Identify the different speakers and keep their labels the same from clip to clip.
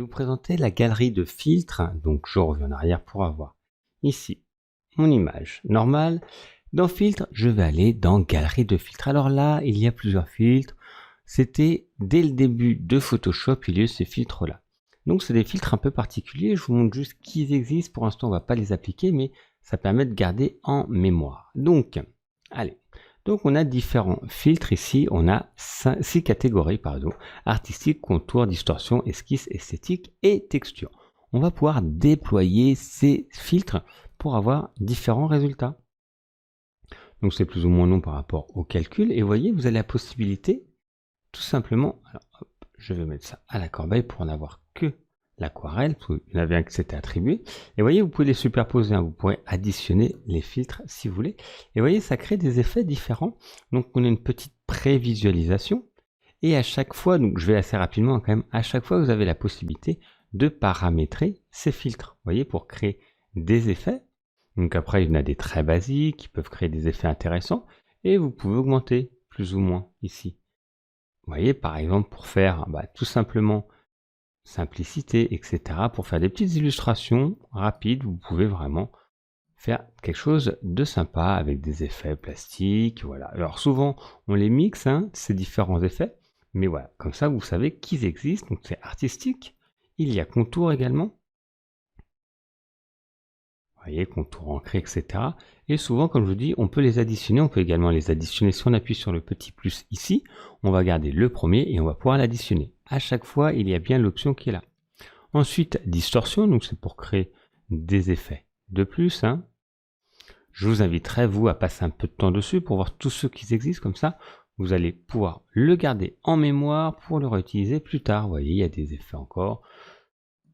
Speaker 1: vous présenter la galerie de filtres. Donc je reviens en arrière pour avoir ici mon image normale. Dans filtre, je vais aller dans galerie de filtres. Alors là, il y a plusieurs filtres. C'était dès le début de Photoshop, il y a eu ces filtres-là. Donc c'est des filtres un peu particuliers. Je vous montre juste qu'ils existent. Pour l'instant, on ne va pas les appliquer, mais ça permet de garder en mémoire. Donc, allez. Donc on a différents filtres ici, on a 6 catégories, pardon, artistique, contour, distorsion, esquisse, esthétique et texture. On va pouvoir déployer ces filtres pour avoir différents résultats. Donc c'est plus ou moins long par rapport au calcul, et vous voyez, vous avez la possibilité, tout simplement, alors hop, je vais mettre ça à la corbeille pour en avoir que l'aquarelle, il y en avait un qui s'était attribué, et vous voyez, vous pouvez les superposer, hein, vous pourrez additionner les filtres si vous voulez, et vous voyez, ça crée des effets différents. Donc on a une petite prévisualisation, et à chaque fois, donc je vais assez rapidement quand même, à chaque fois vous avez la possibilité de paramétrer ces filtres, vous voyez, pour créer des effets. Donc après, il y en a des très basiques qui peuvent créer des effets intéressants, et vous pouvez augmenter plus ou moins ici. Vous voyez, par exemple, pour faire tout simplement simplicité, etc. Pour faire des petites illustrations rapides, vous pouvez vraiment faire quelque chose de sympa avec des effets plastiques. Voilà. Alors souvent, on les mixe, hein, ces différents effets, mais voilà, comme ça, vous savez qu'ils existent. Donc c'est artistique. Il y a contour également. Vous voyez, contour ancré, etc. Et souvent, comme je vous dis, on peut les additionner. On peut également les additionner si on appuie sur le petit plus ici. On va garder le premier et on va pouvoir l'additionner. À chaque fois, il y a bien l'option qui est là. Ensuite, distorsion, donc c'est pour créer des effets de plus. Hein. Je vous inviterai, vous, à passer un peu de temps dessus pour voir tous ceux qui existent. Comme ça, vous allez pouvoir le garder en mémoire pour le réutiliser plus tard. Vous voyez, il y a des effets encore.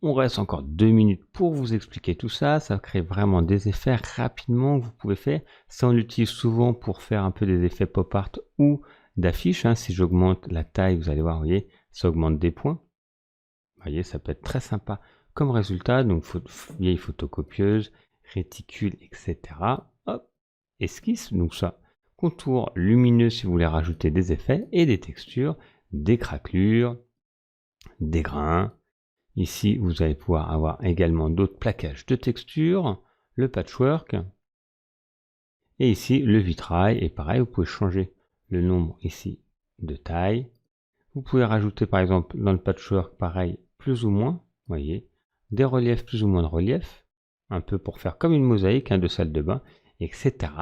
Speaker 1: On reste encore 2 minutes pour vous expliquer tout ça. Ça crée vraiment des effets rapidement que vous pouvez faire. Ça, on l'utilise souvent pour faire un peu des effets pop art ou d'affiches. Hein. Si j'augmente la taille, vous allez voir, vous voyez, ça augmente des points. Vous voyez, ça peut être très sympa comme résultat. Donc, vieille photocopieuse, réticule, etc. Hop, esquisse, donc ça, contour lumineux si vous voulez rajouter des effets et des textures, des craquelures, des grains. Ici, vous allez pouvoir avoir également d'autres plaquages de textures, le patchwork, et ici le vitrail. Et pareil, vous pouvez changer le nombre ici de taille. Vous pouvez rajouter par exemple dans le patchwork, pareil, plus ou moins, vous voyez, des reliefs, plus ou moins de reliefs, un peu pour faire comme une mosaïque, hein, de salle de bain, etc.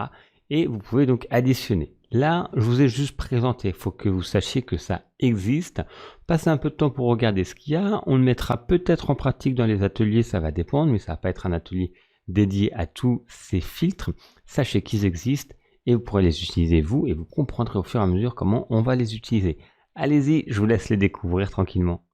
Speaker 1: Et vous pouvez donc additionner. Là, je vous ai juste présenté, il faut que vous sachiez que ça existe. Passez un peu de temps pour regarder ce qu'il y a. On le mettra peut-être en pratique dans les ateliers, ça va dépendre, mais ça va pas être un atelier dédié à tous ces filtres. Sachez qu'ils existent et vous pourrez les utiliser vous, et vous comprendrez au fur et à mesure comment on va les utiliser. Allez-y, je vous laisse les découvrir tranquillement.